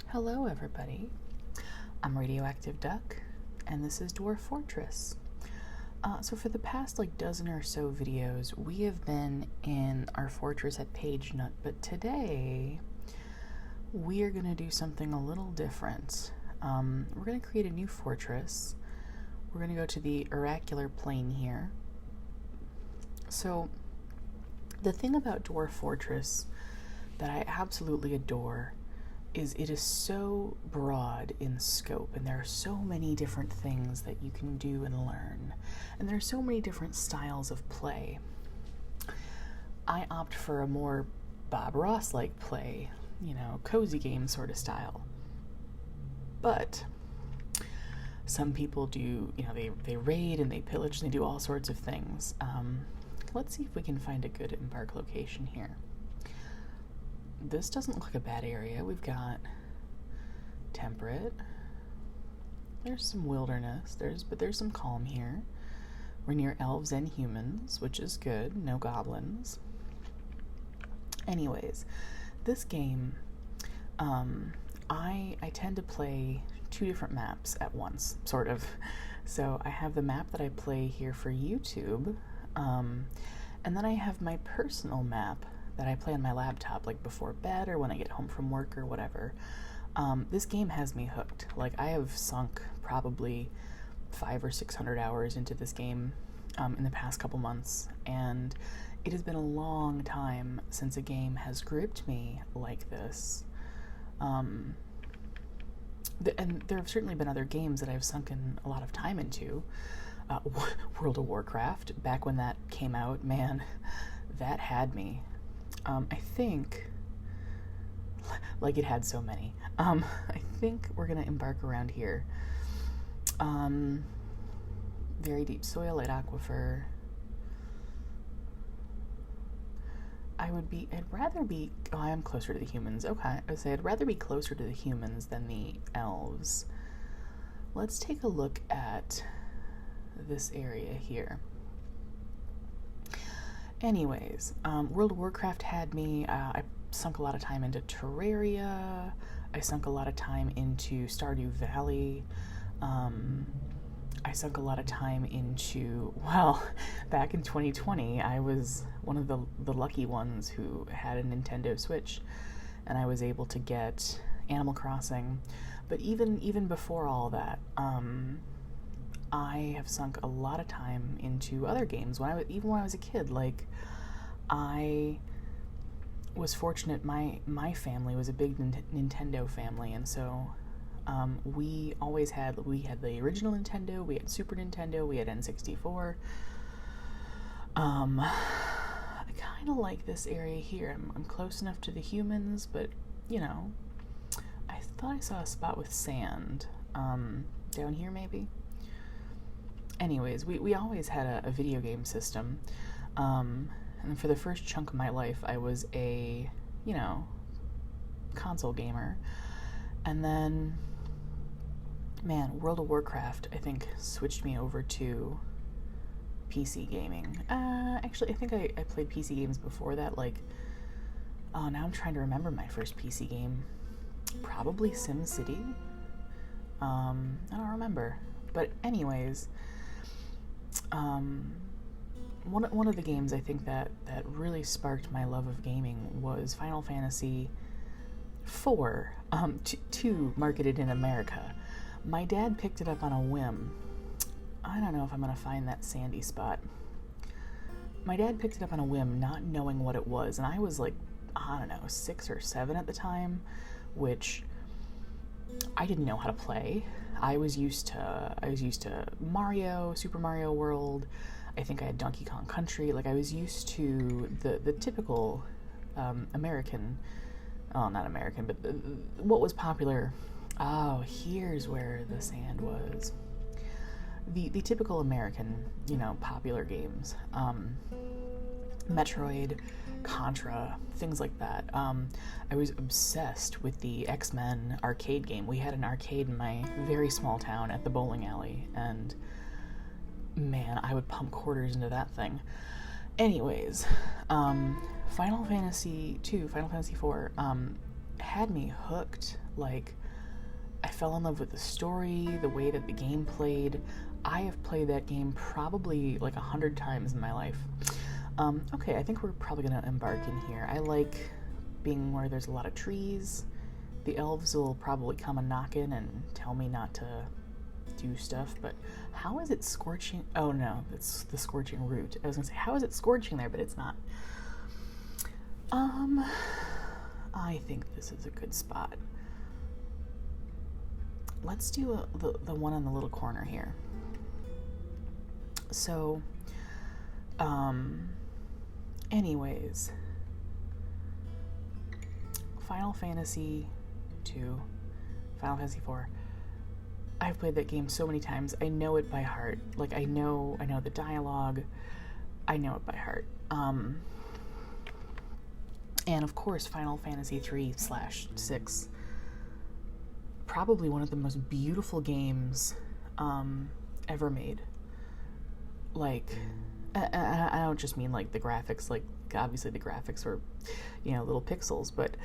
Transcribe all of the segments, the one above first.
Hello everybody, I'm Radioactive Duck, and this is Dwarf Fortress. So for the past dozen or so videos, we have been in our fortress at PageNut, but today we are going to do something a little different. We're going to create a new fortress. We're going to go to the oracular plane here. So the thing about Dwarf Fortress that I absolutely adore is it is so broad in scope, and there are so many different things that you can do and learn, and there are so many different styles of play. I opt for a more Bob Ross-like play, cozy game sort of style. But some people do, they raid and they pillage and they do all sorts of things. Let's see if we can find a good embark location here. This doesn't look like a bad area. We've got temperate. There's some wilderness. But there's some calm here. We're near elves and humans, which is good. No goblins. Anyways, this game, I tend to play two different maps at once, sort of. So I have the map that I play here for YouTube, and then I have my personal map that I play on my laptop, before bed or when I get home from work or whatever. This game has me hooked. I have sunk probably 500 or 600 hours into this game in the past couple months, and it has been a long time since a game has gripped me like this. And there have certainly been other games that I've sunken a lot of time into. World of Warcraft, back when that came out, man, that had me. I think, it had so many. I think we're going to embark around here. Very deep soil, light aquifer. I am closer to the humans. Okay, I'd rather be closer to the humans than the elves. Let's take a look at this area here. Anyways, World of Warcraft had me. I sunk a lot of time into Terraria. I sunk a lot of time into Stardew Valley. I sunk a lot of time into, back in 2020, I was one of the lucky ones who had a Nintendo Switch, and I was able to get Animal Crossing. But even before all that, I have sunk a lot of time into other games. Even when I was a kid, I was fortunate. My family was a big Nintendo family, and so we had the original Nintendo, we had Super Nintendo, we had N64. I kind of like this area here. I'm close enough to the humans, but I thought I saw a spot with sand down here, maybe. Anyways, we always had a video game system, and for the first chunk of my life, I was a, console gamer, and then, man, World of Warcraft, I think, switched me over to PC gaming. Actually, I think I played PC games before that, now I'm trying to remember my first PC game. Probably SimCity? I don't remember. But anyways, one of the games I think that really sparked my love of gaming was Final Fantasy IV, 2 marketed in America. My dad picked it up on a whim. I don't know if I'm going to find that sandy spot. My dad picked it up on a whim, not knowing what it was, and I was 6 or 7 at the time, which I didn't know how to play. I was used to Mario, Super Mario World. I think I had Donkey Kong Country. I was used to the typical American, not American, but what was popular. Oh, here's where the sand was. The typical American, popular games. Metroid, Contra, things like that. I was obsessed with the X-Men arcade game. We had an arcade in my very small town at the bowling alley, and man, I would pump quarters into that thing. Anyways, Final Fantasy II, Final Fantasy IV, had me hooked. Like, I fell in love with the story, the way that the game played. I have played that game probably like 100 times in my life. Okay, I think we're probably gonna embark in here. I like being where there's a lot of trees. The elves will probably come and knock in and tell me not to do stuff, but how is it scorching? Oh no, it's the scorching root. I was gonna say, how is it scorching there, but it's not. I think this is a good spot. Let's do the one on the little corner here. So, anyways, Final Fantasy 2, Final Fantasy 4. I've played that game so many times. I know it by heart. Like, I know the dialogue. I know it by heart. And of course, Final Fantasy 3/6. Probably one of the most beautiful games ever made. Like, I don't just mean like the graphics. Like, obviously the graphics were, little pixels, but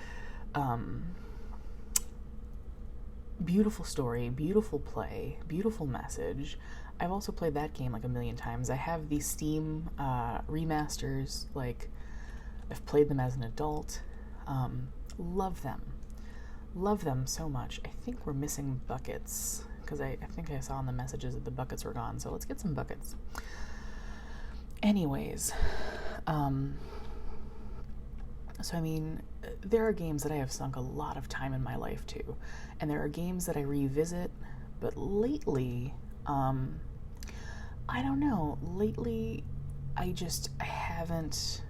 beautiful story, beautiful play, beautiful message. I've also played that game like a million times. I have the Steam remasters. Like, I've played them as an adult. Love them so much. I think we're missing buckets, because I think I saw in the messages that the buckets were gone, so let's get some buckets. Anyways, so I mean, there are games that I have sunk a lot of time in my life to, and there are games that I revisit, but lately, I don't know, lately I haven't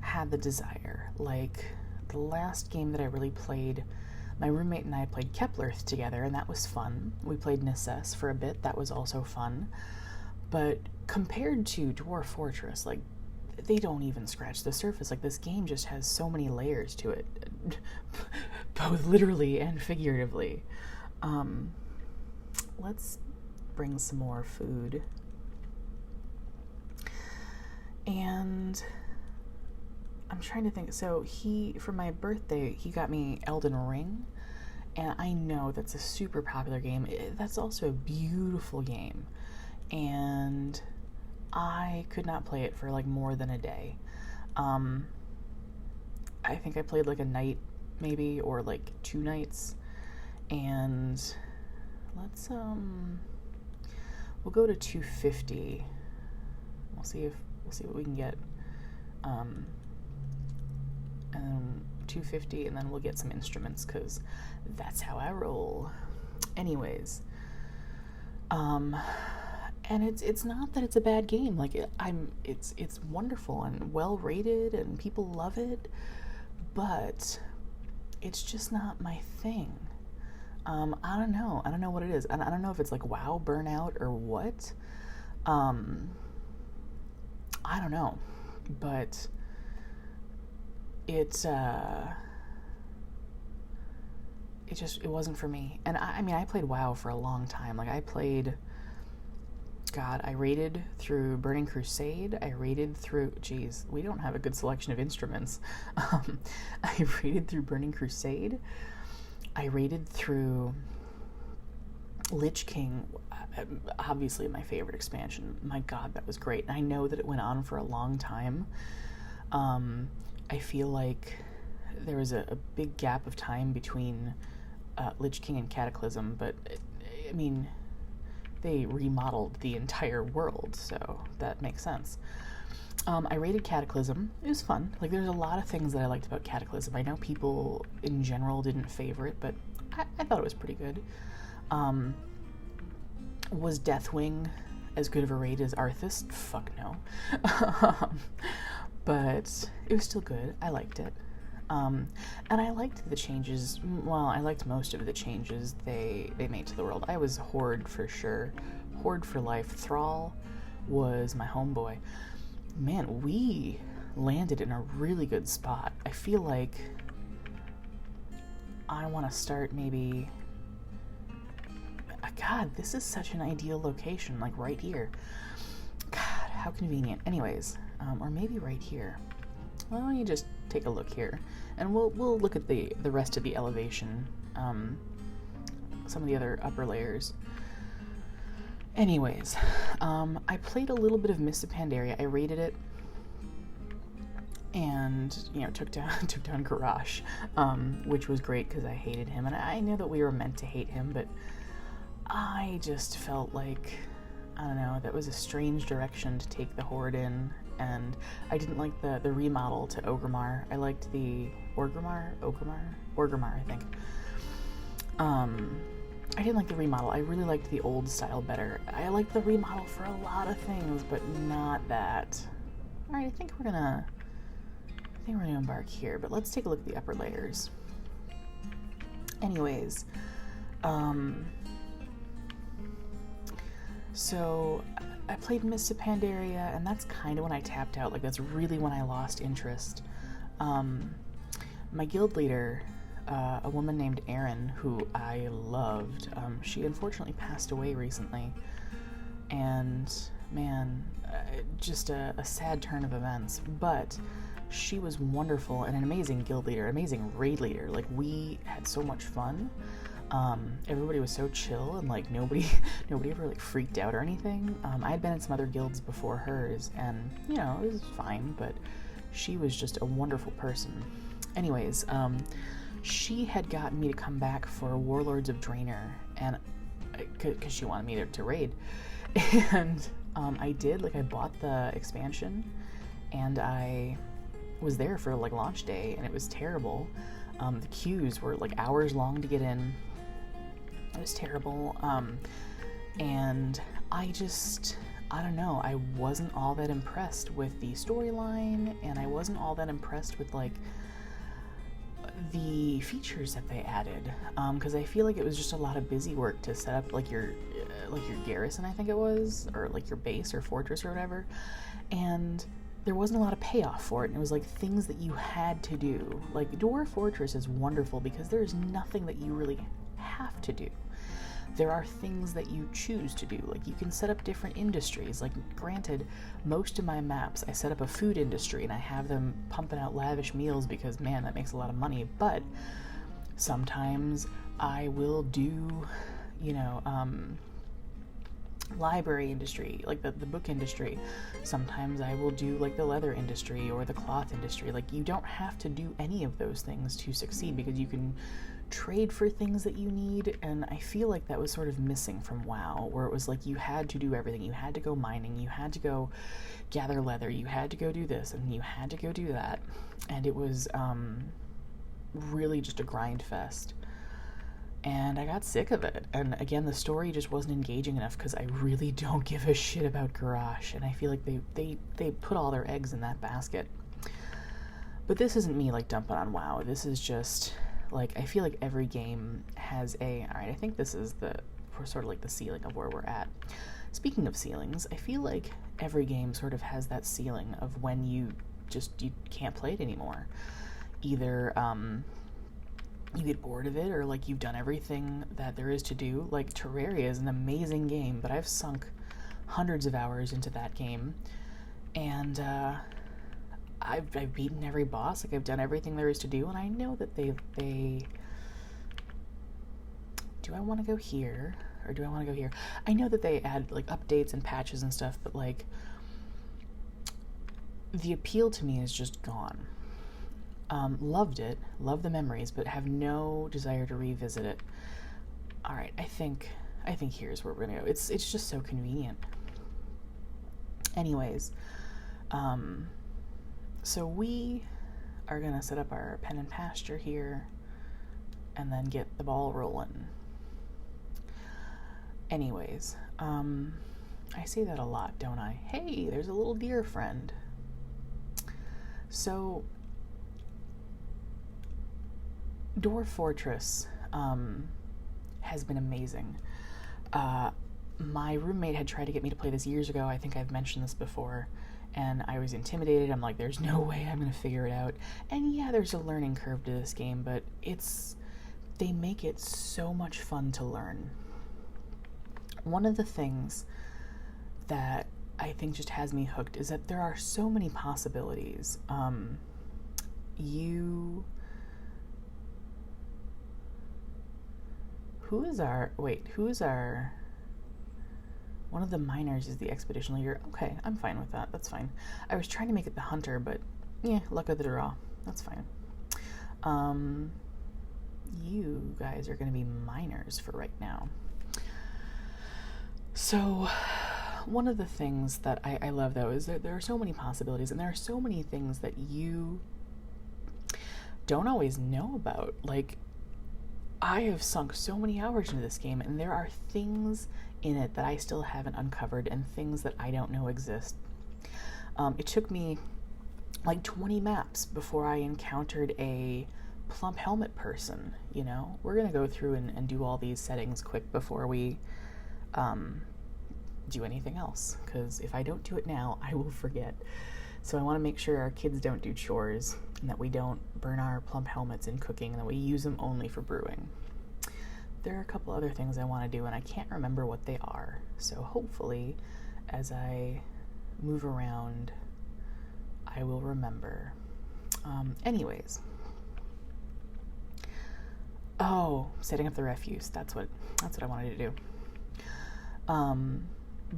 had the desire. Like, the last game that I really played, my roommate and I played Kepler together, and that was fun. We played Necess for a bit, that was also fun. But compared to Dwarf Fortress, like, they don't even scratch the surface. Like, this game just has so many layers to it, both literally and figuratively. Let's bring some more food. And I'm trying to think. So for my birthday, he got me Elden Ring, and I know that's a super popular game. That's also a beautiful game, and I could not play it for like more than a day. I think I played like a night maybe, or like 2 nights, and let's we'll go to 250. We'll see what we can get. And then 250, and then we'll get some instruments, because that's how I roll. Anyways, and it's not that it's a bad game. Like, it's wonderful and well rated, and people love it, but it's just not my thing. I don't know what it is. I don't know if it's like WoW burnout or what. I don't know, but it wasn't for me. And I mean, I played WoW for a long time. Like, I raided through Burning Crusade. I raided through, we don't have a good selection of instruments. I raided through Burning Crusade. I raided through Lich King, obviously my favorite expansion. My God, that was great. And I know that it went on for a long time. I feel like there was a big gap of time between Lich King and Cataclysm, but I mean, they remodeled the entire world, so that makes sense. I rated Cataclysm. It was fun. Like, there's a lot of things that I liked about Cataclysm. I know people in general didn't favor it, but I thought it was pretty good. Was Deathwing as good of a raid as Arthas? Fuck no. But it was still good. I liked it. And I liked the changes. Well, I liked most of the changes they made to the world. I was Horde for sure. Horde for life. Thrall was my homeboy. Man, we landed in a really good spot. I feel like I want to start maybe... God, this is such an ideal location, like right here. God, how convenient. Anyways, or maybe right here. Why don't you just take a look here, and we'll look at the rest of the elevation, some of the other upper layers. Anyways, I played a little bit of Mists of Pandaria. I rated it, and took down Garrosh, which was great because I hated him, and I knew that we were meant to hate him, but I just felt like, I don't know, that was a strange direction to take the Horde in, and I didn't like the remodel to Orgrimmar. I liked the Orgrimmar, I think. I didn't like the remodel. I really liked the old style better. I liked the remodel for a lot of things, but not that. All right, I think we're gonna embark here, but let's take a look at the upper layers. Anyways, so I played Mists of Pandaria, and that's kind of when I tapped out. Like, that's really when I lost interest. My guild leader, a woman named Erin, who I loved, she unfortunately passed away recently, and man, just a sad turn of events, but she was wonderful and an amazing guild leader, amazing raid leader. Like, we had so much fun. Everybody was so chill, and like nobody ever like freaked out or anything. I had been in some other guilds before hers, and it was fine, but she was just a wonderful person. Anyways, she had gotten me to come back for Warlords of Draenor, and because she wanted me to raid, and I did. Like, I bought the expansion, and I was there for like launch day, and it was terrible. The queues were like hours long to get in. It was terrible, and I don't know, I wasn't all that impressed with the storyline, and I wasn't all that impressed with like the features that they added, because I feel like it was just a lot of busy work to set up like your garrison, I think it was, or like your base or fortress or whatever, and there wasn't a lot of payoff for it, and it was like things that you had to do. Like, Dwarf Fortress is wonderful because there's nothing that you really have to do. There are things that you choose to do. Like, you can set up different industries. Like, granted, most of my maps, I set up a food industry and I have them pumping out lavish meals because, man, that makes a lot of money. But sometimes I will do, library industry, like the book industry. Sometimes I will do like the leather industry or the cloth industry. Like, you don't have to do any of those things to succeed because you can trade for things that you need, and I feel like that was sort of missing from WoW, where it was like you had to do everything. You had to go mining, you had to go gather leather, you had to go do this, and you had to go do that, and it was really just a grind fest. And I got sick of it. And again, the story just wasn't engaging enough because I really don't give a shit about Garrosh. And I feel like they put all their eggs in that basket. But this isn't me like dumping on WoW. This is just like, I feel like every game has alright, I think this is sort of like the ceiling of where we're at. Speaking of ceilings, I feel like every game sort of has that ceiling of when you can't play it anymore. Either, you get bored of it, or like you've done everything that there is to do. Like, Terraria is an amazing game, but I've sunk hundreds of hours into that game, and I've beaten every boss. Like, I've done everything there is to do, and I know that they do I want to go here or do I want to go here? I know that they add like updates and patches and stuff, but like the appeal to me is just gone. Loved it, loved the memories, but have no desire to revisit it. All right, I think here's where we're gonna go. It's just so convenient. Anyways, so we are gonna set up our pen and pasture here, and then get the ball rolling. Anyways, I say that a lot, don't I? Hey, there's a little deer friend. So, Dwarf Fortress has been amazing. My roommate had tried to get me to play this years ago. I think I've mentioned this before, and I was intimidated. I'm like, there's no way I'm gonna figure it out. And yeah, there's a learning curve to this game, but they make it so much fun to learn. One of the things that I think just has me hooked is that there are so many possibilities. who is our, one of the miners is the expedition leader. Okay, I'm fine with that. That's fine. I was trying to make it the hunter, but yeah, luck of the draw. That's fine. You guys are going to be miners for right now. So one of the things that I love, though, is that there are so many possibilities, and there are so many things that you don't always know about. Like, I have sunk so many hours into this game, and there are things in it that I still haven't uncovered, and things that I don't know exist. It took me like 20 maps before I encountered a plump helmet person, you know? We're going to go through and do all these settings quick before we do anything else, because if I don't do it now, I will forget. So I want to make sure our kids don't do chores, and that we don't burn our plump helmets in cooking, and that we use them only for brewing. There are a couple other things I want to do, and I can't remember what they are. So hopefully, as I move around, I will remember. Anyways. Oh, setting up the refuse. That's what I wanted to do.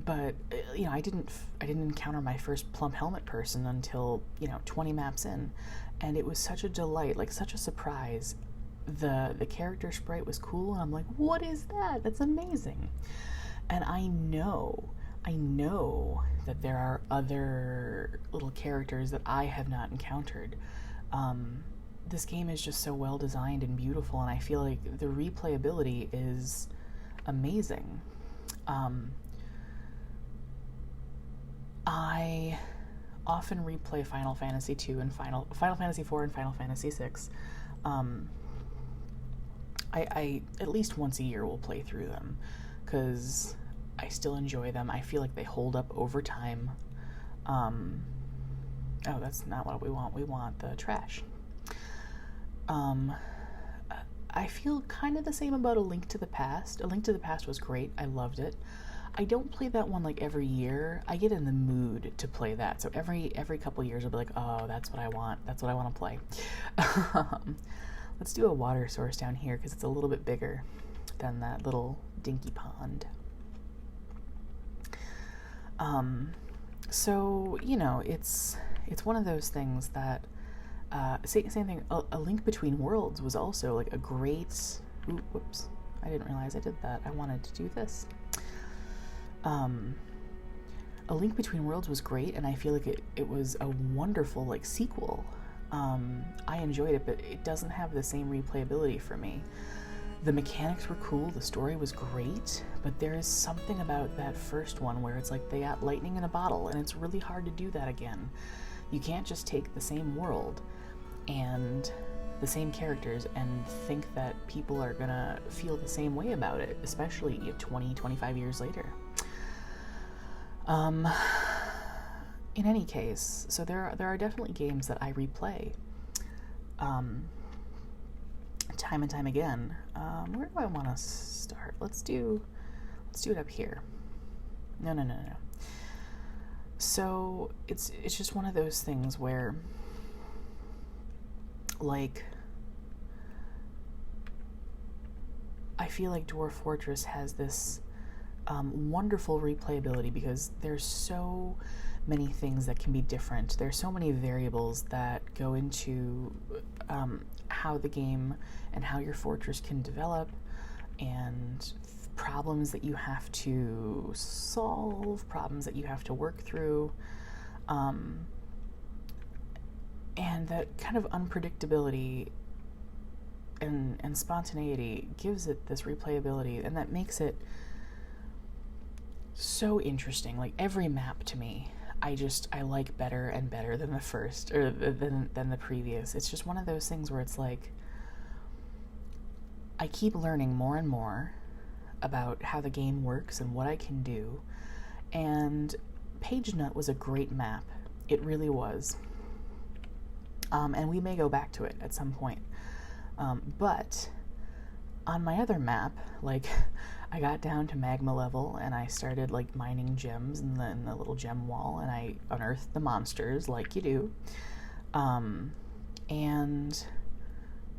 But you know, I didn't encounter my first plump helmet person until, 20 maps in, and it was such a delight, like such a surprise. The character sprite was cool, and I'm like, what is that? That's amazing. And I know that there are other little characters that I have not encountered. This game is just so well designed and beautiful, and I feel like the replayability is amazing. I often replay Final Fantasy II and Final Fantasy IV and Final Fantasy VI. I at least once a year will play through them, because I still enjoy them. I feel like they hold up over time. Oh, that's not what we want. We want the trash. I feel kind of the same about A Link to the Past. A Link to the Past was great. I loved it. I don't play that one like every year. I get in the mood to play that. So every couple years I'll be like, oh, that's what I want. That's what I want to play. Let's do a water source down here, because it's a little bit bigger than that little dinky pond. So, it's one of those things that, same thing, A Link Between Worlds was also like a great, whoops, I didn't realize I did that. I wanted to do this. A Link Between Worlds was great, and I feel like it was a wonderful, like, sequel. I enjoyed it, but it doesn't have the same replayability for me. The mechanics were cool, the story was great, but there is something about that first one where it's like they got lightning in a bottle, and it's really hard to do that again. You can't just take the same world and the same characters and think that people are gonna feel the same way about it, especially 20, 25 years later. In any case, so there are definitely games that I replay time and time again. Where do I want to start? Let's do it up here. No. So it's just one of those things where, like, I feel like Dwarf Fortress has this wonderful replayability, because there's so many things that can be different. There's so many variables that go into how the game and how your fortress can develop, and problems that you have to solve, problems that you have to work through, and that kind of unpredictability and spontaneity gives it this replayability, and that makes it so interesting. Like, every map to me, I like better and better than the first, or than the previous. It's just one of those things where it's like, I keep learning more and more about how the game works and what I can do. And Page Nut was a great map. It really was. And we may go back to it at some point. But on my other map, like, I got down to magma level, and I started, like, mining gems in the little gem wall, and I unearthed the monsters, like you do. and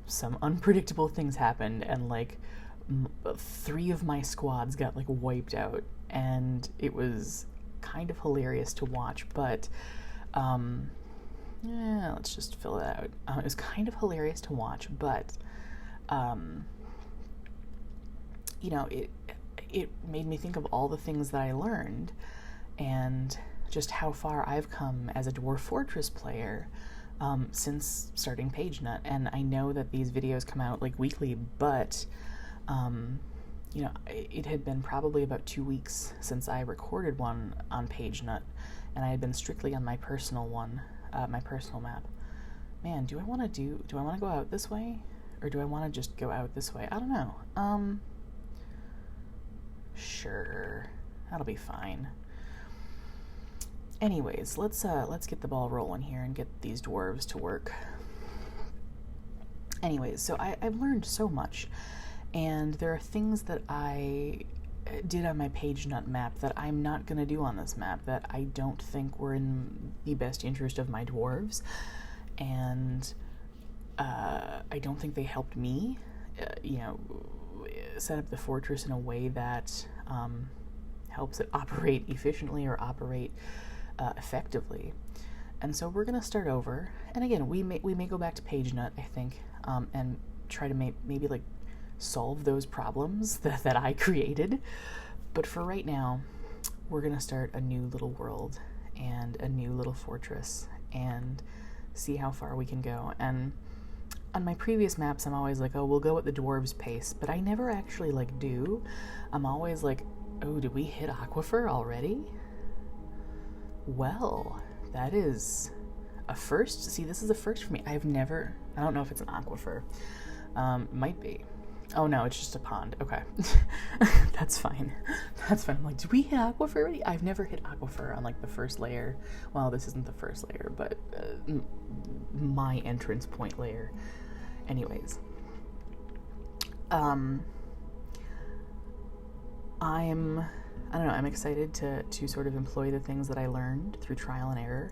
some unpredictable things happened, and like 3 of my squads got like wiped out, and it was kind of hilarious to watch, but let's just fill it out. It was kind of hilarious to watch, but you know, it made me think of all the things that I learned and just how far I've come as a Dwarf Fortress player since starting PageNut. And I know that these videos come out like weekly, but you know, it had been probably about 2 weeks since I recorded one on PageNut, and I had been strictly on my personal one, my personal map. Man, do I want to go out this way, or do I want to just go out this way? I don't know. Sure, that'll be fine. Anyways, let's get the ball rolling here and get these dwarves to work. Anyways, so I've learned so much, and there are things that I did on my PageNut map that I'm not going to do on this map, that I don't think were in the best interest of my dwarves, and I don't think they helped me, you know, set up the fortress in a way that helps it operate efficiently or operate effectively. And so we're going to start over, and again, we may go back to PageNut, I think, and try to maybe like solve those problems that I created. But for right now, we're going to start a new little world and a new little fortress and see how far we can go. And on my previous maps, I'm always like, oh, we'll go at the dwarves' pace, but I never actually like do. I'm always like, oh, did we hit Aquifer already? Well, that is a first. See, this is a first for me. I don't know if it's an aquifer. Might be. Oh no, it's just a pond. Okay. That's fine. That's fine. I'm like, did we hit aquifer already? I've never hit aquifer on like the first layer. Well, this isn't the first layer, but my entrance point layer. Anyways. I don't know, I'm excited to sort of employ the things that I learned through trial and error.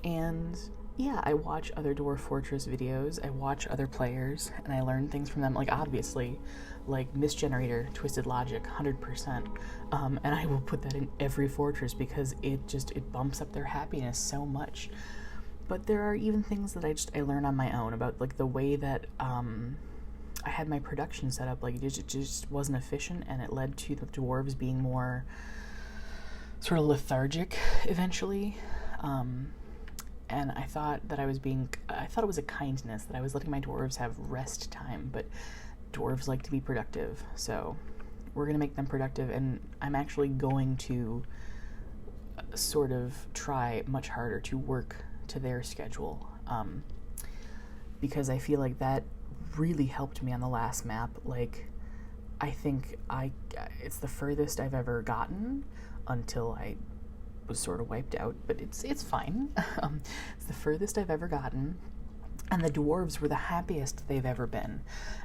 And yeah, I watch other Dwarf Fortress videos, I watch other players, and I learn things from them. Like, obviously, like Misgenerator, Twisted Logic, 100%. And I will put that in every fortress because it bumps up their happiness so much. But there are even things that I learn on my own about, like, the way that I had my production set up. Like, it just wasn't efficient, and it led to the dwarves being more sort of lethargic eventually. And I thought that I thought it was a kindness that I was letting my dwarves have rest time, but dwarves like to be productive, so we're going to make them productive, and I'm actually going to sort of try much harder to work to their schedule, because I feel like that really helped me on the last map. Like, I think it's the furthest I've ever gotten until I was sort of wiped out, but it's fine. It's the furthest I've ever gotten, and the dwarves were the happiest they've ever been.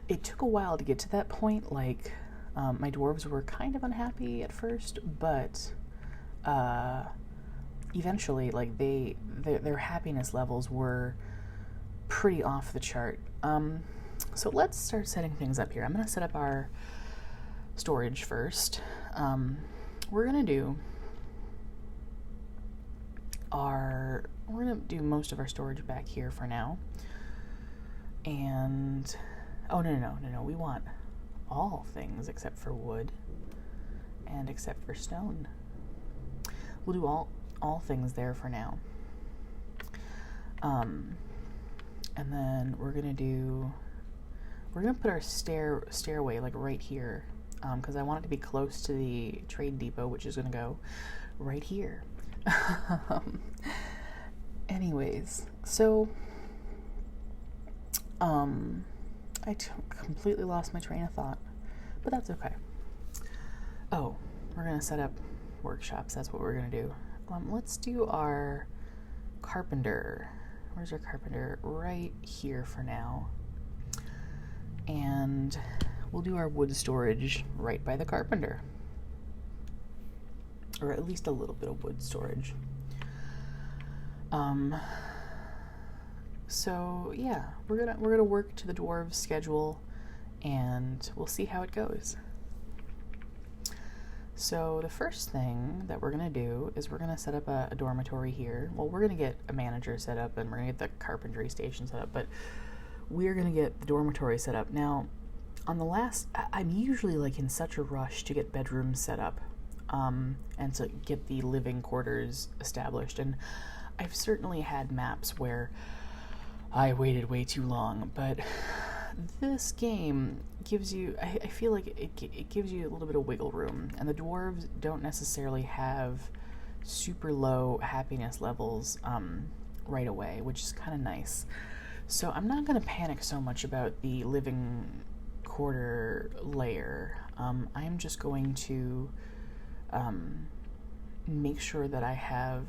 It took a while to get to that point. Like, my dwarves were kind of unhappy at first, but eventually, like, their happiness levels were pretty off the chart. So let's start setting things up here. I'm going to set up our storage first. We're going to do most of our storage back here for now. And, oh, no, we want all things except for wood and except for stone. We'll do all things there for now. And then we're gonna put our stairway like right here, because I want it to be close to the trade depot, which is gonna go right here. Anyways, so I completely lost my train of thought, but that's okay. Oh, we're gonna set up workshops. That's what we're gonna do. Let's do our carpenter. Where's our carpenter? Right here for now. And we'll do our wood storage right by the carpenter. Or at least a little bit of wood storage. So yeah, we're gonna work to the dwarves' schedule, and we'll see how it goes. So the first thing that we're gonna do is we're gonna set up a dormitory here. Well, we're gonna get a manager set up, and we're gonna get the carpentry station set up, but we're gonna get the dormitory set up. Now, on the last, I'm usually like in such a rush to get bedrooms set up, and to get the living quarters established, and I've certainly had maps where I waited way too long, but this game gives you, I feel like it gives you a little bit of wiggle room, and the dwarves don't necessarily have super low happiness levels right away, which is kind of nice. So I'm not going to panic so much about the living quarter layer. I'm just going to make sure that I have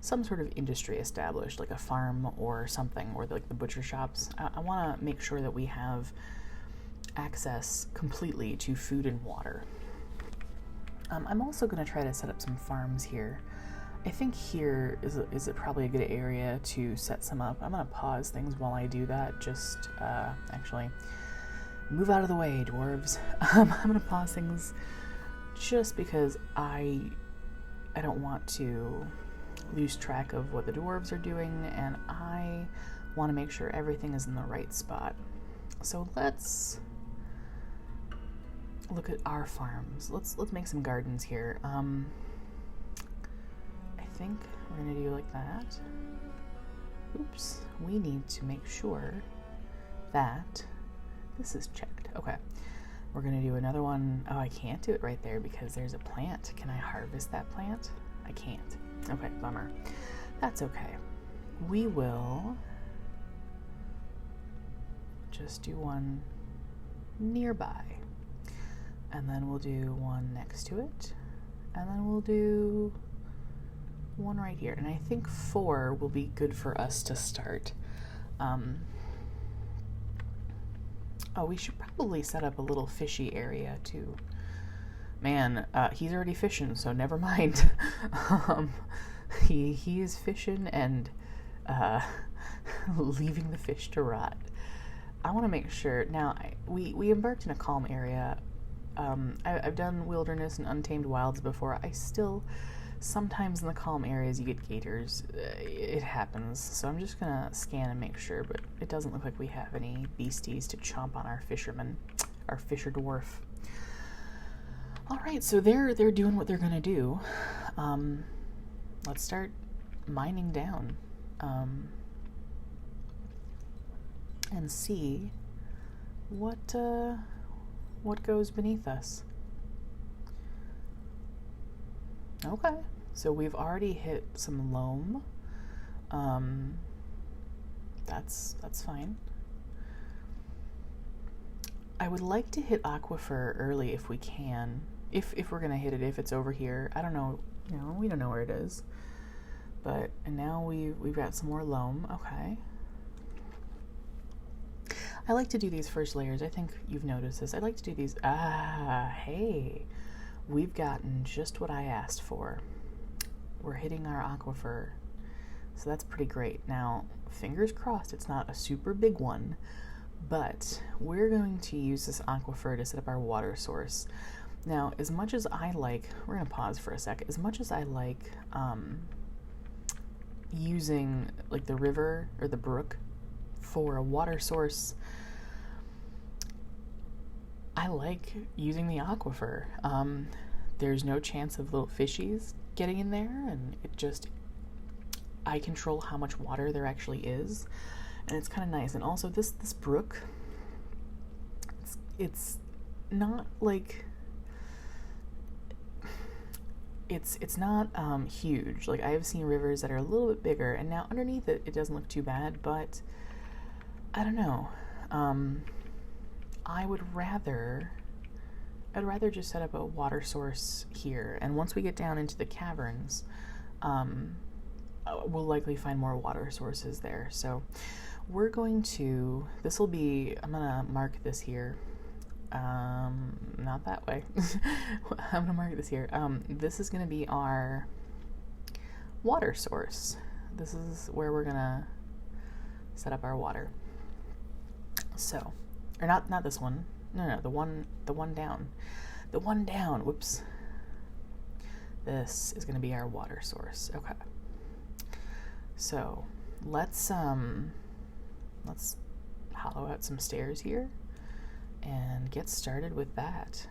some sort of industry established, like a farm or something, or like the butcher shops. I want to make sure that we have access completely to food and water. I'm also going to try to set up some farms here. I think here is probably a good area to set some up. I'm going to pause things while I do that. Just actually move out of the way, dwarves. I'm going to pause things just because I don't want to lose track of what the dwarves are doing, and I want to make sure everything is in the right spot. So let's look at our farms. Let's make some gardens here. I think we're gonna do like that. Oops, we need to make sure that this is checked. Okay, we're gonna do another one. Oh, I can't do it right there because there's a plant. Can I harvest that plant? I can't. Okay, bummer. That's okay. We will just do one nearby, and then we'll do one next to it, and then we'll do one right here. And I think 4 will be good for us to start. Oh, we should probably set up a little fishy area too. Man, he's already fishing, so never mind. He is fishing and leaving the fish to rot. I want to make sure. Now, we embarked in a calm area. I've done wilderness and untamed wilds before. I still, sometimes in the calm areas you get gators. It happens. So I'm just going to scan and make sure, but it doesn't look like we have any beasties to chomp on our fisherman, our fisher dwarf. All right, so they're doing what they're going to do. Let's start mining down and see what goes beneath us. Okay, so we've already hit some loam. That's fine. I would like to hit aquifer early if we can. If we're gonna hit it, if it's over here. I don't know, we don't know where it is. But, and now we've got some more loam. Okay. I like to do these first layers. I think you've noticed this. I like to do these. Hey. We've gotten just what I asked for. We're hitting our aquifer. So that's pretty great. Now, fingers crossed it's not a super big one, but we're going to use this aquifer to set up our water source. Now, as much as I like, we're going to pause for a sec, as much as I like using like the river or the brook for a water source, I like using the aquifer. There's no chance of little fishies getting in there, and I control how much water there actually is, and it's kind of nice. And also this brook, it's not like it's not huge. Like, I have seen rivers that are a little bit bigger, and now underneath it doesn't look too bad, but I don't know. I'd rather just set up a water source here, and once we get down into the caverns, we'll likely find more water sources there. So we're going to, I'm gonna mark this here. Not that way. I'm gonna mark this here. This is gonna be our water source. This is where we're gonna set up our water. So, or not this one. No, the one down. The one down. Whoops. This is going to be our water source. Okay. So, let's hollow out some stairs here and get started with that.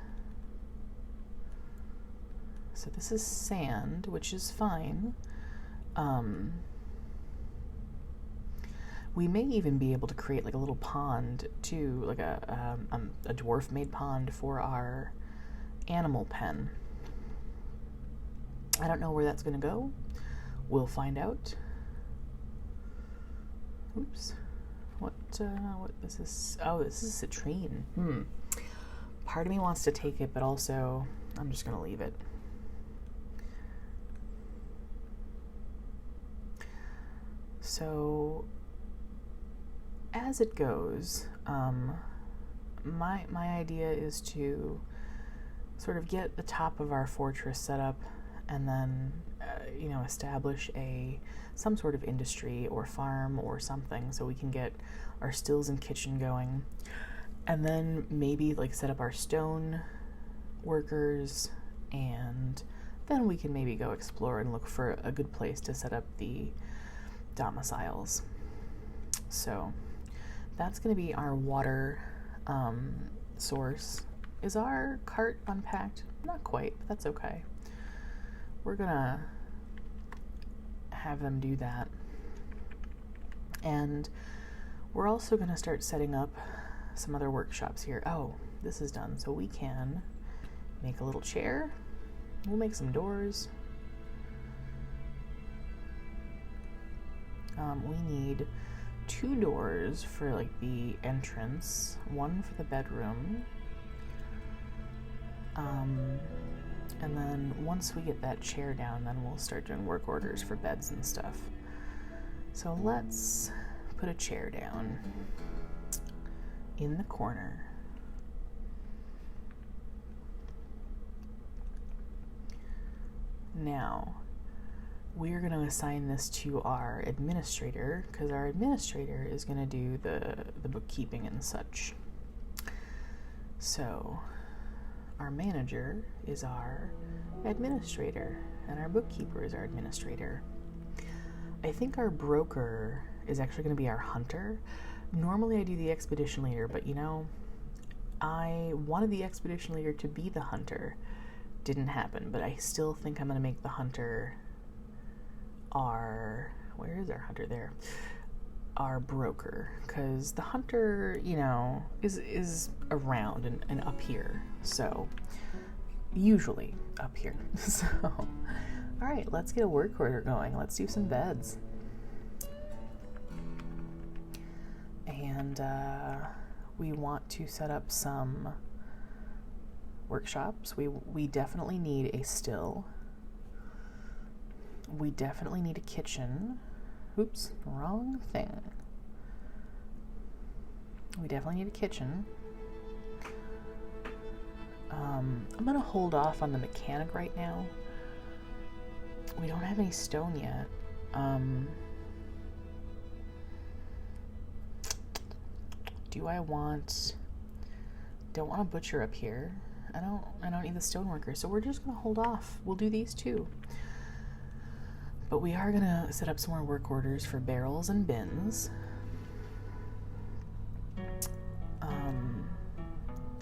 So this is sand, which is fine. We may even be able to create like a little pond too, like a dwarf-made pond for our animal pen. I don't know where that's going to go. We'll find out. Oops. What is this? Oh, this is citrine. Part of me wants to take it, but also I'm just going to leave it. So, as it goes, my idea is to sort of get the top of our fortress set up, and then establish some sort of industry or farm or something, so we can get our stills and kitchen going, and then maybe like set up our stone workers, and then we can maybe go explore and look for a good place to set up the domiciles. So that's going to be our water source. Is our cart unpacked? Not quite, but that's okay. We're gonna have them do that. And we're also gonna start setting up some other workshops here. Oh, this is done. So we can make a little chair. We'll make some doors. We need 2 doors for like the entrance, 1 for the bedroom. And then once we get that chair down, then we'll start doing work orders for beds and stuff. So let's put a chair down in the corner. Now, we're going to assign this to our administrator, because our administrator is going to do the bookkeeping and such. So, our manager is our administrator, and our bookkeeper is our administrator. I think our broker is actually going to be our hunter. Normally I do the expedition leader, but I wanted the expedition leader to be the hunter. Didn't happen, but I still think I'm going to make the hunter where is our hunter there? Our broker, because the hunter, is around and up here. So, usually up here. So, all right, let's get a work order going. Let's do some beds. And we want to set up some workshops. We definitely need a still. We definitely need a kitchen. Oops, wrong thing. We definitely need a kitchen. I'm gonna hold off on the mechanic right now. We don't have any stone yet. Don't want a butcher up here. I don't need the stoneworker, so we're just gonna hold off. We'll do these 2. But we are gonna set up some more work orders for barrels and bins.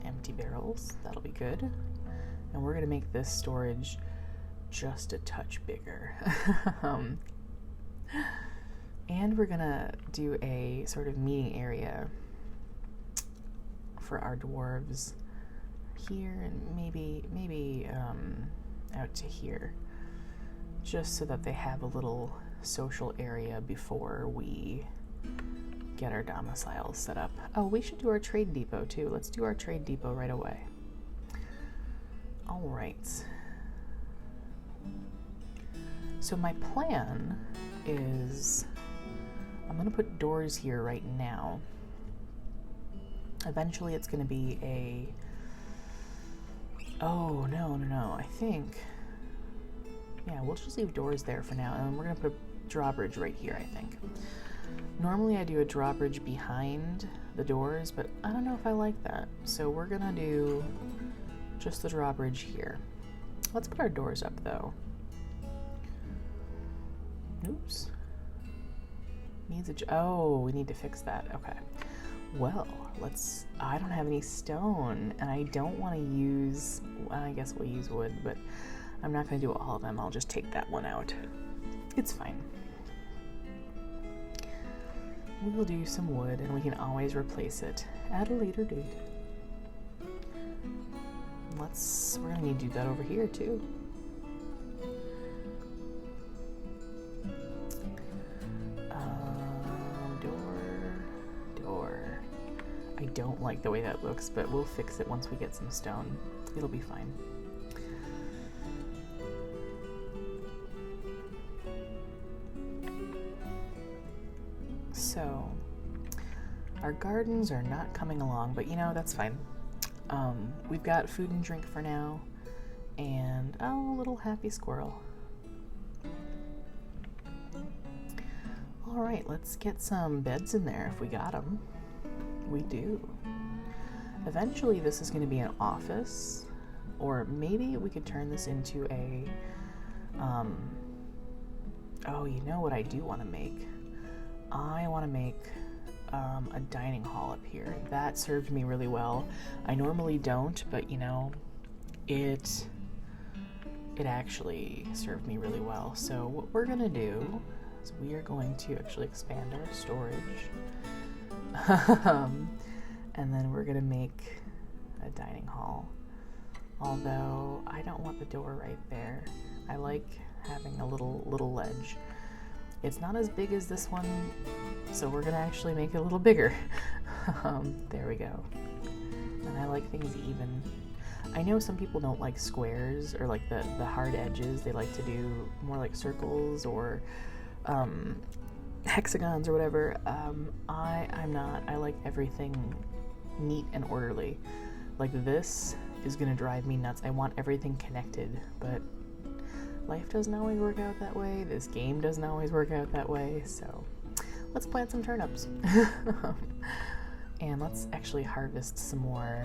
Empty barrels, that'll be good. And we're gonna make this storage just a touch bigger. And we're gonna do a sort of meeting area for our dwarves here, and maybe out to here, just so that they have a little social area before we get our domiciles set up. Oh, we should do our trade depot too. Let's do our trade depot right away. All right. So my plan is I'm going to put doors here right now. Eventually it's going to be a... Oh, no. I think... Yeah, we'll just leave doors there for now. And we're going to put a drawbridge right here, I think. Normally I do a drawbridge behind the doors, but I don't know if I like that. So we're gonna do just the drawbridge here. Let's put our doors up though. Oops. Needs oh, we need to fix that. Okay. Well, I don't have any stone, and I don't want to use, well, I guess we'll use wood, but I'm not going to do all of them. I'll just take that one out. It's fine. We'll do some wood, and we can always replace it at a later date. We're going to need to do that over here, too. Door. I don't like the way that looks, but we'll fix it once we get some stone. It'll be fine. So, our gardens are not coming along, but you know, that's fine. We've got food and drink for now, and oh, a little happy squirrel. All right, let's get some beds in there if we got them. We do. Eventually, this is going to be an office, or maybe we could turn this into a, oh, you know what I do want to make? I want to make a dining hall up here. That served me really well. I normally don't, but you know, it actually served me really well. So what we're gonna do is we are going to actually expand our storage, and then we're gonna make a dining hall. Although I don't want the door right there. I like having a little ledge. It's not as big as this one, so we're gonna actually make it a little bigger. There we go. And I like things even. I know some people don't like squares or like the hard edges. They like to do more like circles or hexagons or whatever. I'm not. I like everything neat and orderly. Like this is gonna drive me nuts. I want everything connected, but life doesn't always work out that way. This game doesn't always work out that way, so let's plant some turnips. And let's actually harvest some more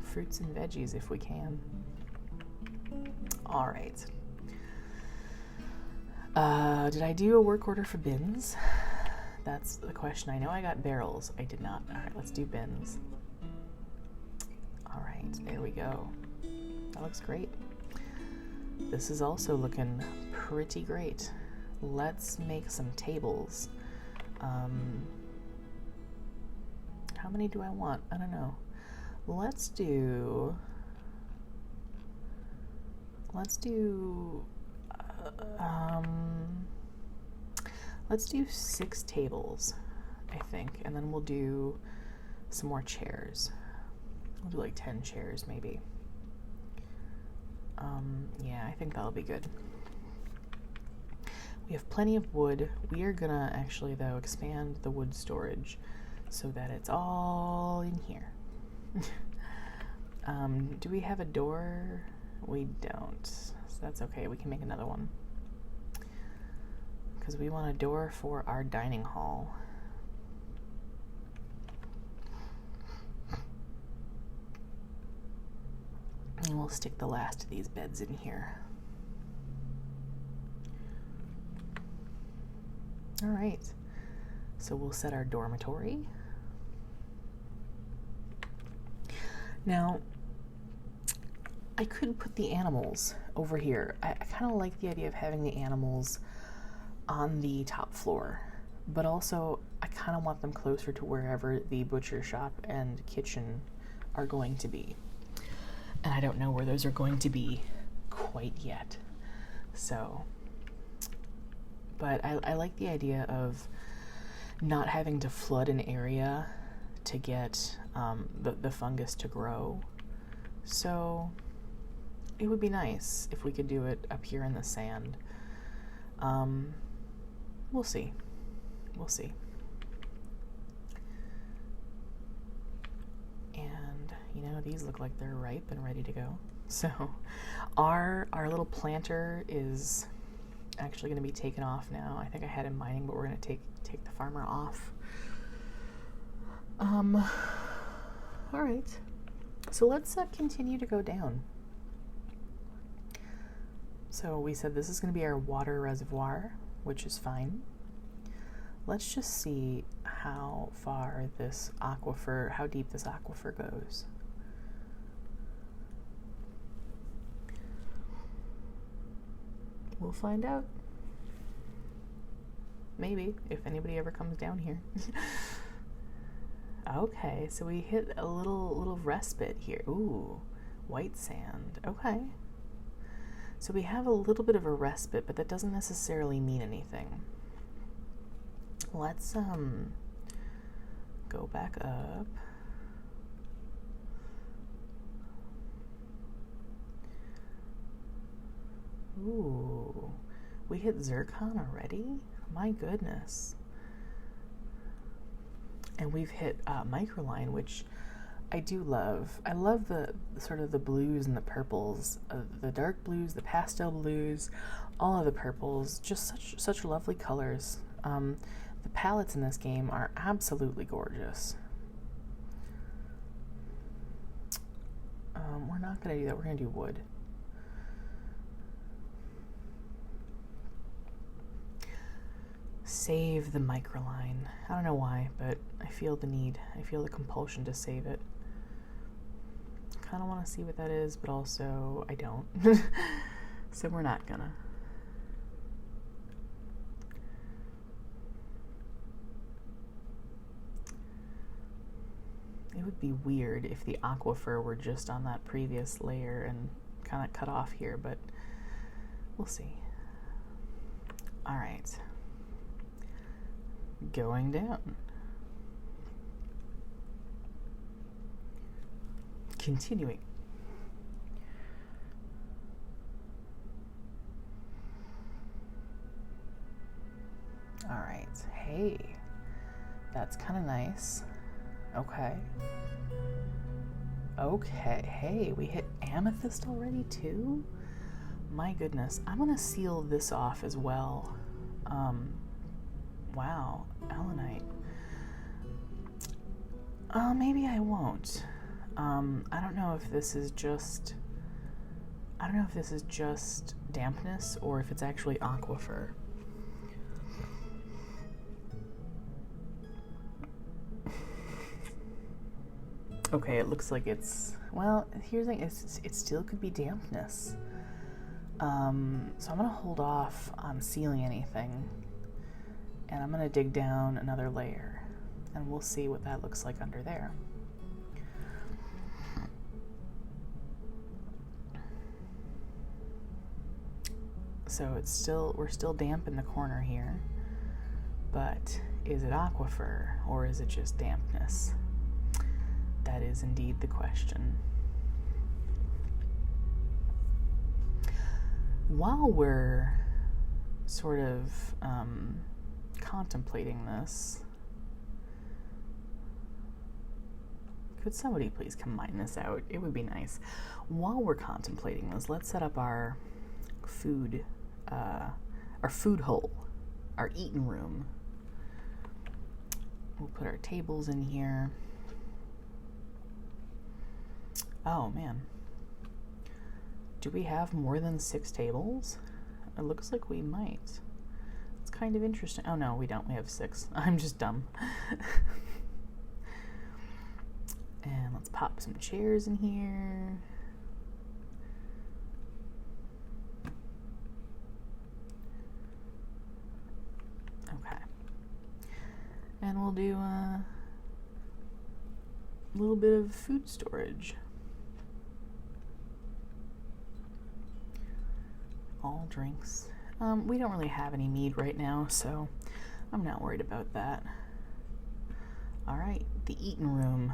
fruits and veggies if we can. All right. Did I do a work order for bins? That's the question. I know I got barrels. I did not. All right, let's do bins. All right, there we go. That looks great. This is also looking pretty great. Let's make some tables. How many do I want? I don't know. Let's do 6 tables, I think, and then we'll do some more chairs. We'll do like 10 chairs maybe. Yeah, I think that'll be good. We have plenty of wood. We are gonna actually, though, expand the wood storage so that it's all in here. Do we have a door? We don't. So that's okay. We can make another one. Because we want a door for our dining hall. And we'll stick the last of these beds in here. All right, so we'll set our dormitory. Now, I could put the animals over here. I kind of like the idea of having the animals on the top floor, but also I kind of want them closer to wherever the butcher shop and kitchen are going to be. And I don't know where those are going to be quite yet. So, but I like the idea of not having to flood an area to get the fungus to grow. So it would be nice if we could do it up here in the sand. We'll see. We'll see. And, you know, these look like they're ripe and ready to go. So our little planter is actually going to be taken off now. I think I had him mining, but we're going to take the farmer off. All right. So let's continue to go down. So we said this is going to be our water reservoir, which is fine. Let's just see how far this aquifer, how deep this aquifer goes. We'll find out. Maybe, if anybody ever comes down here. Okay, so we hit a little respite here. Ooh, white sand. Okay. So we have a little bit of a respite, but that doesn't necessarily mean anything. Let's go back up. Ooh, we hit zircon already? My goodness. And we've hit microline, which I do love. I love the sort of the blues and the purples, the dark blues, the pastel blues, all of the purples, just such lovely colors. The palettes in this game are absolutely gorgeous. We're not going to do that. We're going to do wood. Save the microline. I don't know why, but I feel the need. I feel the compulsion to save it. Kind of want to see what that is, but also I don't. So we're not gonna. It would be weird if the aquifer were just on that previous layer and kind of cut off here, but we'll see. All right. Going down. Continuing. All right. Hey, that's kind of nice. Okay. Okay. Hey, we hit amethyst already too? My goodness. I'm going to seal this off as well. Wow. Allanite. Maybe I won't. I don't know if this is just dampness or if it's actually aquifer. Okay, it looks like it's, well, here's the thing, it still could be dampness. So I'm gonna hold off on sealing anything, and I'm gonna dig down another layer, and we'll see what that looks like under there. So we're still damp in the corner here, but is it aquifer or is it just dampness? That is indeed the question. While we're sort of contemplating this, could somebody please come mine this out? It would be nice. While we're contemplating this, let's set up our food hole, our eating room. We'll put our tables in here. Oh man, do we have more than 6 tables? It looks like we might. It's kind of interesting. Oh no, we don't. We have 6. I'm just dumb. And let's pop some chairs in here. Okay. And we'll do a little bit of food storage. All drinks. We don't really have any mead right now, so I'm not worried about that. All right, the eating room.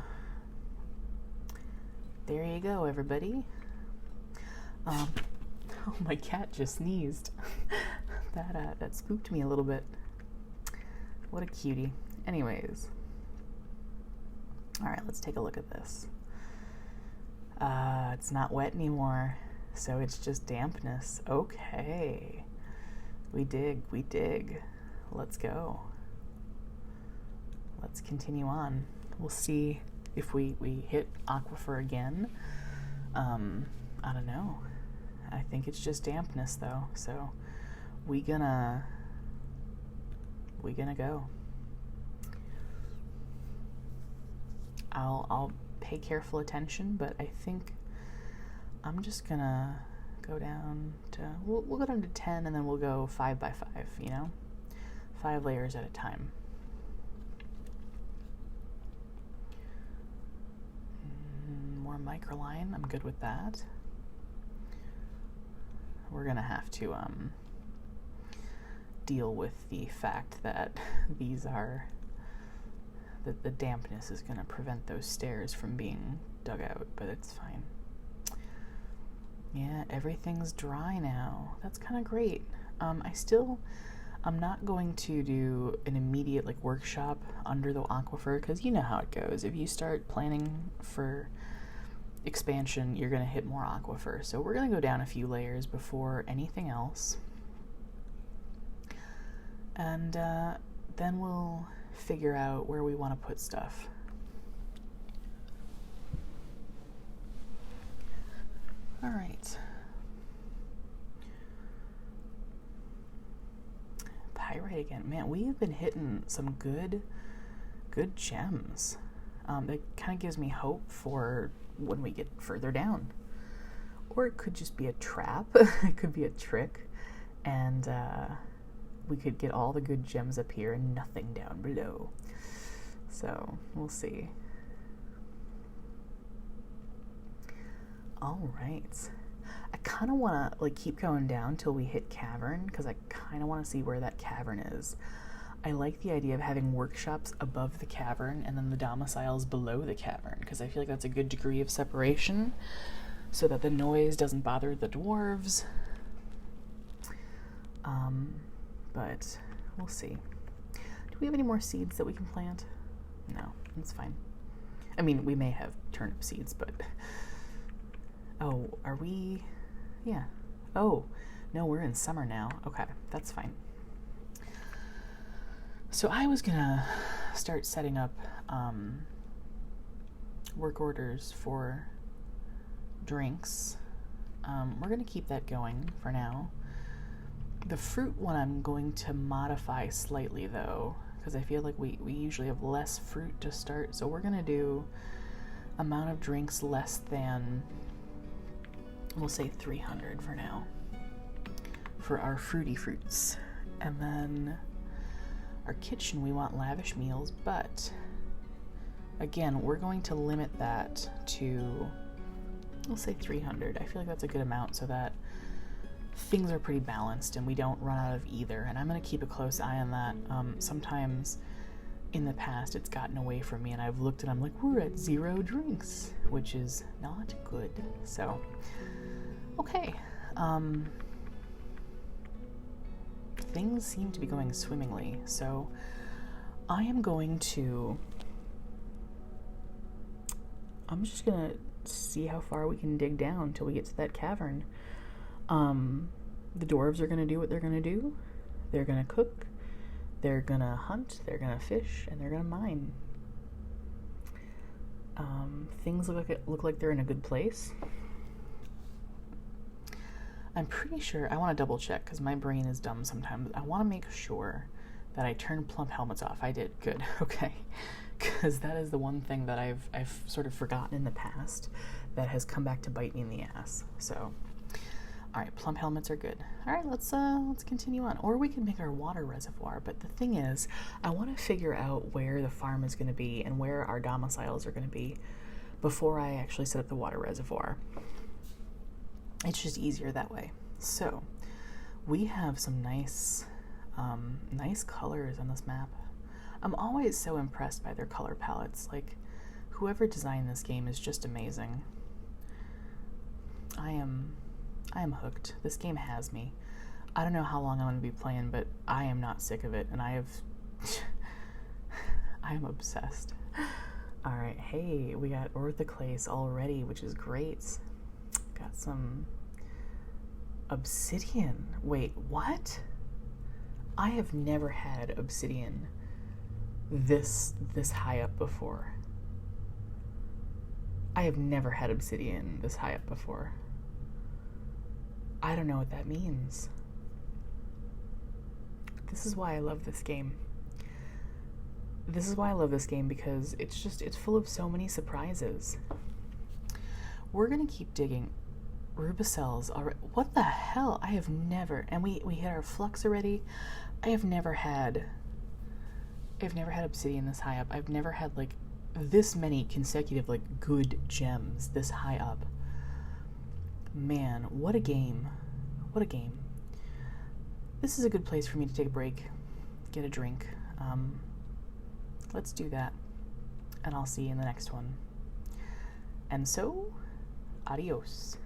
There you go, everybody. Oh, my cat just sneezed. That spooked me a little bit. What a cutie. Anyways. All right, let's take a look at this. It's not wet anymore, so it's just dampness. Okay. We dig, we dig. Let's go. Let's continue on. We'll see if we hit aquifer again. I don't know. I think it's just dampness though, so we gonna go. I'll pay careful attention, but I think I'm just gonna go down to, we'll go down to 10 and then we'll go 5 by 5, you know? 5 layers at a time. More microline, I'm good with that. We're gonna have to deal with the fact that these are, that the dampness is gonna prevent those stairs from being dug out, but it's fine. Yeah, everything's dry now. That's kind of great. I'm not going to do an immediate like workshop under the aquifer, because you know how it goes. If you start planning for expansion, you're going to hit more aquifer. So we're going to go down a few layers before anything else. And then we'll figure out where we want to put stuff. All right. Pyrite again. Man, we have been hitting some good gems. That kind of gives me hope for when we get further down. Or it could just be a trap. It could be a trick. And we could get all the good gems up here and nothing down below. So, we'll see. All right. I kind of want to like keep going down till we hit cavern, because I kind of want to see where that cavern is. I like the idea of having workshops above the cavern and then the domiciles below the cavern, because I feel like that's a good degree of separation so that the noise doesn't bother the dwarves. But we'll see. Do we have any more seeds that we can plant? No, that's fine. I mean, we may have turnip seeds, but... Oh, are we... Yeah. Oh, no, we're in summer now. Okay, that's fine. So I was gonna start setting up work orders for drinks. We're gonna keep that going for now. The fruit one I'm going to modify slightly though, because I feel like we usually have less fruit to start. So we're gonna do amount of drinks less than, we'll say 300 for now, for our fruity fruits. And then our kitchen, we want lavish meals, but again, we're going to limit that to, we'll say 300. I feel like that's a good amount so that things are pretty balanced and we don't run out of either. And I'm going to keep a close eye on that. Sometimes in the past it's gotten away from me and I've looked and I'm like, we're at 0 drinks, which is not good. So, okay. Things seem to be going swimmingly, so I am going to, I'm just gonna see how far we can dig down until we get to that cavern. The dwarves are gonna do what they're gonna do. They're gonna cook, they're gonna hunt, they're gonna fish, and they're gonna mine. Things look like they're in a good place. I'm pretty sure, I want to double check because my brain is dumb sometimes. I want to make sure that I turn plump helmets off. I did. Good. Okay. Because that is the one thing that I've sort of forgotten in the past that has come back to bite me in the ass. So, all right, plump helmets are good. All right, let's continue on. Or we can make our water reservoir. But the thing is, I want to figure out where the farm is going to be and where our domiciles are going to be before I actually set up the water reservoir. It's just easier that way. So we have some nice colors on this map. I'm always so impressed by their color palettes. Like, whoever designed this game is just amazing. I am hooked. This game has me. I don't know how long I'm going to be playing, but I am not sick of it, and I am obsessed. All right, hey, we got orthoclase already, which is great. Got some obsidian. Wait, what? I have never had obsidian this high up before. I have never had obsidian this high up before. I don't know what that means. This is why I love this game. This is why I love this game, because it's full of so many surprises. We're gonna keep digging. Rubicells already. What the hell? I have never, and we hit our flux already. I've never had obsidian this high up. I've never had like this many consecutive like good gems this high up. Man, what a game. What a game. This is a good place for me to take a break, get a drink. Let's do that, and I'll see you in the next one. And so, adios.